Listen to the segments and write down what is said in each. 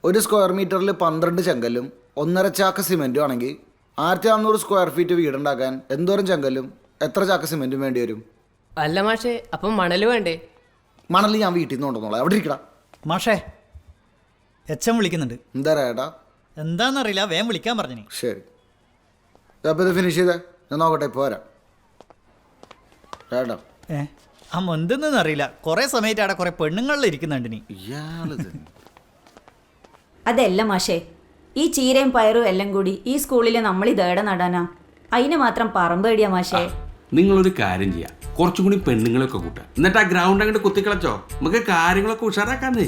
ഒരു സ്ക്വയർ മീറ്ററിൽ 12 ചെങ്കല്ലും 1.5 ചാക്ക് സിമെൻറ്റും ആണെങ്കിൽ 1600 സ്ക്വയർ ഫീറ്റ് വീടുണ്ടാക്കാൻ എന്തോരം ചെങ്കല്ലും എത്ര ചാക്ക് സിമെൻറ്റും വേണ്ടി വരും? അല്ല മാഷേ, അപ്പം മണൽ വേണ്ടേ? മണൽ ഞാൻ വീട്ടിൽ നിന്ന് കൊണ്ടുവന്നോളാം, എവിടെ ഇരിക്കടാ. മാഷേ, എച്ച് എം വിളിക്കുന്നുണ്ട്. എന്താ ഏട്ടാ? എന്താണെന്നറിയില്ല, വേഗം വിളിക്കാൻ പറഞ്ഞു. ശരി, അപ്പോൾ ഇത് ഫിനിഷ് ചെയ്തേ, ഞാൻ നോക്കട്ടെ, ഇപ്പോൾ വരാം. ഏട്ടാ ആ എന്തെന്നൊന്നും അറിയില്ല, കുറേ സമയത്ത് അവിടെ കുറേ പെണ്ണുങ്ങളിൽ ഇരിക്കുന്നുണ്ട്. നീ ഇയാളിത് അതല്ല മാഷേ, ഈ ചീരയും പയറും എല്ലാം കൂടി ഈ സ്കൂളിൽ നമ്മൾ ഇതേടെ നടാനാ? അതിന് മാത്രം പറമ്പ് പേടിയാ മാഷേ. നിങ്ങളൊരു കാര്യം ചെയ്യാം, കുറച്ചും കൂടി പെണ്ണുങ്ങളൊക്കെ കൂട്ടുക, എന്നിട്ട് ആ ഗ്രൗണ്ട് അങ്ങോട്ട് കുത്തിക്കളച്ചോ, നമുക്ക് കാര്യങ്ങളൊക്കെ ഉഷാറാക്കാന്നേ.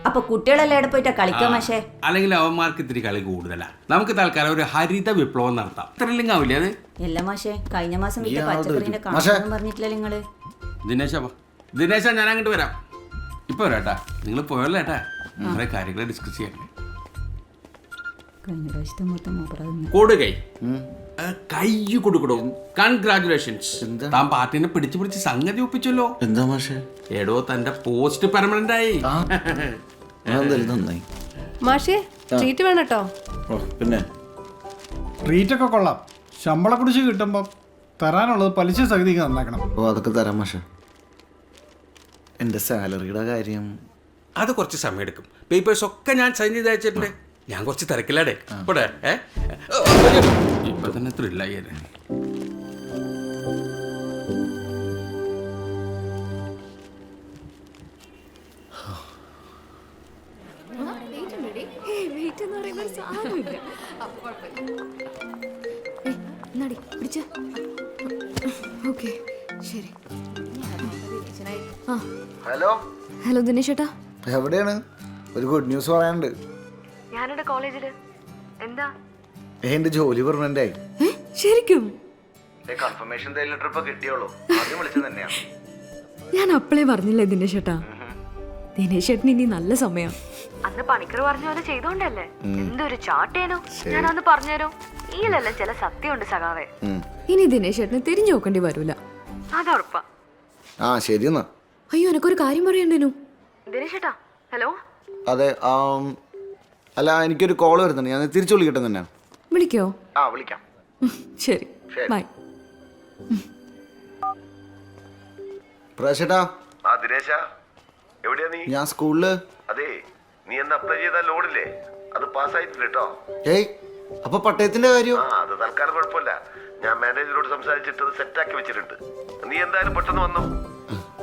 അപ്പൊ കുട്ടികളെല്ലാം എവിടെ പോയിട്ടാ കളിക്കാം മാഷേ? അല്ലെങ്കിൽ അവന്മാർക്ക് ഇത്തിരി കളി കൂടുതലാ. നമുക്ക് തൽക്കാലം ഒരു ഹരിത വിപ്ലവം നടത്താം. ഇത്രയെങ്കിലും ആവില്ലേ അത്? അല്ല മാഷേ, കഴിഞ്ഞ മാസം വിറ്റ പച്ചക്കറിന്റെ കണക്കൊന്നും പറഞ്ഞിട്ടില്ല നിങ്ങള്. ദിനേശ ഞാൻ അങ്ങോട്ട് വരാം. ഇപ്പൊ വരാട്ടാ, നിങ്ങൾ പോയല്ലോ ഏട്ടാ, കുറെ കാര്യങ്ങൾ ഡിസ്കസ് ചെയ്യാൻ. കൊടുകൈ കൈ കൊടുക്കടോ. കൺഗ്രാറ്റുലേഷൻസ്, താൻ പാർട്ടിനെ പിടിച്ച് സംഗതി ഒപ്പിച്ചല്ലോ. എന്താ മാഷേ? എടോ, തന്റെ പോസ്റ്റ് പെർമനന്റ് ആയി. നന്നായി മാഷേ, ട്രീറ്റ് വേണം കേട്ടോ. പിന്നെ ട്രീറ്റ് ഒക്കെ കൊള്ളാം. ശമ്പള കുടിച്ച് കിട്ടുമ്പോൾ തരാനുള്ളത് പലിശ സഹിതിക്ക് നന്നാക്കണം. ഓ, അതൊക്കെ തരാം മാഷേ. എൻ്റെ സാലറിയുടെ കാര്യം അത് കുറച്ച് സമയം എടുക്കും. പേപ്പേഴ്സ് ഒക്കെ ഞാൻ സൈൻ ചെയ്ത് അയച്ചിട്ടുണ്ട്. ഞാൻ കുറച്ച് തിരക്കില്ലാടേ. ഇവിടെ ഇപ്പൊ തന്നെ ത്രില്ലായി. ഹലോ ഹലോ ദിനേശ് ചേട്ടാ, എവിടെയാണ്? ഒരു ഗുഡ് ന്യൂസ് പറയാനുണ്ട്. ഞാനിവിടെ കോളേജില്. എന്താ? എന്റെ ജോലി പെർമനന്റ് ആയി. ശരിക്കും? കൺഫർമേഷൻ ലെറ്റർ ഇപ്പൊ കിട്ടിയോളൂ. ആദ്യം വിളിച്ചത് തന്നെയാണ്. ഞാൻ അപ്പളേ പറഞ്ഞില്ലേ ദിനേശ് ചേട്ടാ, ദിനേശ് ചേട്ടന് ഇനി നല്ല സമയം. അന്ന് പണിക്കർ പറഞ്ഞ പോലെ ചെയ്തോണ്ടല്ലേ എന്തൊരു ചാട്ടേനോ. ഞാൻ അന്ന് പറഞ്ഞുതരോ, ഈലെല്ലാം ചില സത്യമുണ്ട് സഖാവേ. ഇനി ദിനേശ് ചേട്ടന് തിരിഞ്ഞു നോക്കേണ്ടി വരൂല, അതുറപ്പാ. ആ ശരി എന്നാ. അയ്യോ, എനക്കൊരു കാര്യം പറയണ്ടേനു ദിനേശ് ചേട്ടാ. ഹലോ. അതെ, അല്ല എനിക്കൊരു കോൾ വരുന്നുണ്ട്, ഞാൻ തിരിച്ചു വിളിക്കട്ടെ തന്നെ. വിളിക്കോ? ആ വിളിക്കാം. ശരി, ബൈ. പ്രേഷേട്ടാ. ആ ദിനേശ, എവിടെയാ നീ? ഞാൻ സ്കൂളില്. അതെ, നീ എന്ന് അപ്ലൈ ചെയ്ത ലോണില്ലേ, അത് പാസ്സായിട്ടില്ല കേട്ടോ. ഏയ്, അപ്പൊ പട്ടയത്തിന്റെ കാര്യം? ആ, അത് തൽക്കാലം കുഴപ്പമില്ല. ഞാൻ മാനേജറോട് സംസാരിച്ചിട്ട് അത് സെറ്റാക്കി വെച്ചിട്ടുണ്ട്. നീ എന്തായാലും പെട്ടെന്ന് വന്നോ,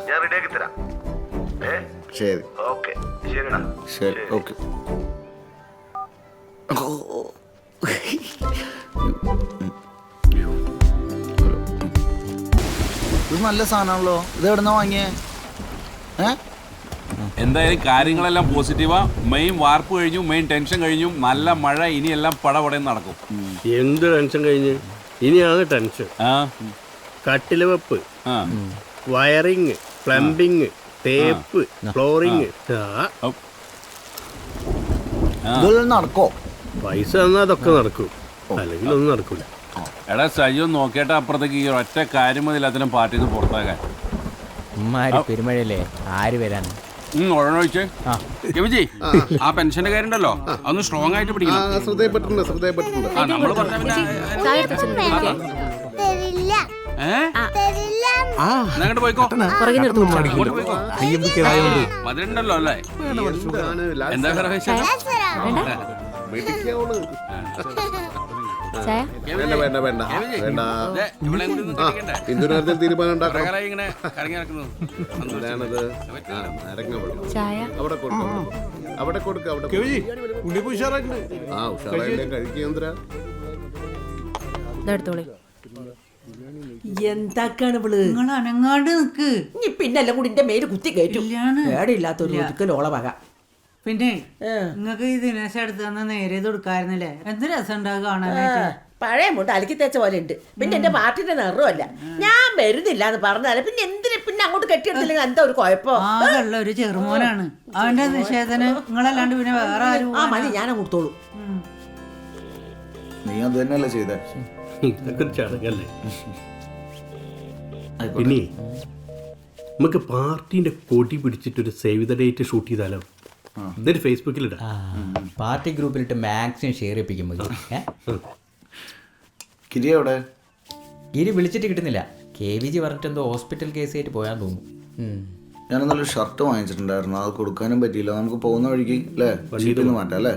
ഞാൻ റെഡിയാക്കി തരാം. ശരി, ഓക്കെ. ശരിടാ. ശരി, ഓക്കെ. ഇത് നല്ല സാധനമാണല്ലോ. ഇത് എവിടെന്നാ വാങ്ങിയേ? എന്തായാലും കാര്യങ്ങളെല്ലാം പോസിറ്റീവാ. മെയിൻ വാർപ്പ് കഴിഞ്ഞു, മെയിൻ ടെൻഷൻ കഴിഞ്ഞു. നല്ല മഴ, ഇനിയെല്ലാം പടപടയും നടക്കും. എന്ത് ടെൻഷൻ കഴിഞ്ഞ് ഇനിയാണ് ടെൻഷൻ. കട്ടില് വെപ്പ്, വയറിങ്, പ്ലംബിങ്, തേപ്പ്, ഫ്ലോറിങ്. ഇതൊന്നും നടക്കോ? പൈസ തന്നാൽ അതൊക്കെ നടക്കും, അല്ലെങ്കിൽ ഒന്നും നടക്കൂല. എടാ സജു, നോക്കേട്ട അപ്പുറത്തേക്ക് ഈ ഒറ്റ കാര്യം മതി അതിനും പാർട്ടിയിൽ നിന്ന് പുറത്താക്കാൻ. പെരുമഴയല്ലേ, ആര് വരാൻ? ഒഴിച്ചേ കെവിജി, ആ പെൻഷന്റെ കാര്യം ഉണ്ടല്ലോ, അതൊന്ന് സ്ട്രോങ് ആയിട്ട് പിടിക്കണം. ശ്രദ്ധയപ്പെട്ടിട്ടുണ്ട്. ആ, നമ്മള് പറഞ്ഞ അങ്ങോട്ട് പോയിക്കോ, മധുരണ്ടല്ലോ അല്ലേ? എന്താ വേണ്ട വേണ്ട വേണ്ട വേണ്ട. തീരുമാനം ഉണ്ടാക്കണം. അവിടെ കൊടുക്ക, അവിടെ ആ ഉഷാറായില്ലേ കഴിക്കുക. എന്താക്കാണ് ഇവള്? നിങ്ങൾ അനങ്ങാണ്ട് നിക്ക്. ഇനി പിന്നെല്ലാം കൂടി എന്റെ മേല് കുത്തി കയറ്റും. പേടില്ലാത്തൊരു ഒതുക്കലോള വക. പിന്നെ നിങ്ങക്ക് ഈ ദിനേശം എടുത്ത് തന്ന നേരെ കൊടുക്കായിരുന്നില്ലേ? എന്ത് രസം ഉണ്ടാകുക കാണാനായിട്ട്. പഴയ മുണ്ട് അലക്കി തേച്ച പോലെ ഉണ്ട്. പിന്നെ എന്റെ പാർട്ടിന്റെ നിറമല്ല. ഞാൻ വരുന്നില്ല എന്ന് പറഞ്ഞാല് പിന്നെ എന്തിന് പിന്നെ അങ്ങോട്ട് കെട്ടിയെടുത്തില്ലെങ്കിൽ എന്താ ഒരു കുഴപ്പം? ആകെയുള്ള ഒരു ചെറുമോനാണ് അവന്റെ നിഷേധന്. നിങ്ങളല്ലാണ്ട് പിന്നെ വേറെ ആരും. ആ മതി, ഞാൻ കൊടുത്തോളൂ. നീ അത് തന്നെയല്ലേ ചെയ്തേ? ഇതൊക്കെ ഒരു ചടങ്ങല്ലേ. പിന്നെ നമുക്ക് പാർട്ടീൻ്റെ കൊടി പിടിച്ചിട്ടൊരു സേവ് ദ ഡേറ്റ് ഷൂട്ട് ചെയ്താലോ? എന്നിട്ട് ഫേസ്ബുക്കിലിടാം. പാർട്ടി ഗ്രൂപ്പിലിട്ട് മാക്സിമം ഷെയർ ചെയ്യിപ്പിക്കും കിരി എവിടെ? ഗിരി വിളിച്ചിട്ട് കിട്ടുന്നില്ല. KVG പറഞ്ഞിട്ട് എന്തോ ഹോസ്പിറ്റൽ കേസ് ആയിട്ട് പോയാന്ന് തോന്നുന്നു. ഞാനൊന്നൊരു ഷർട്ട് വാങ്ങിച്ചിട്ടുണ്ടായിരുന്നു, അത് കൊടുക്കാനും പറ്റിയില്ല. നമുക്ക് പോകുന്ന വഴിക്ക് അല്ലേ, ഷീറ്റിൽ നിന്ന് മാറ്റാം അല്ലേ?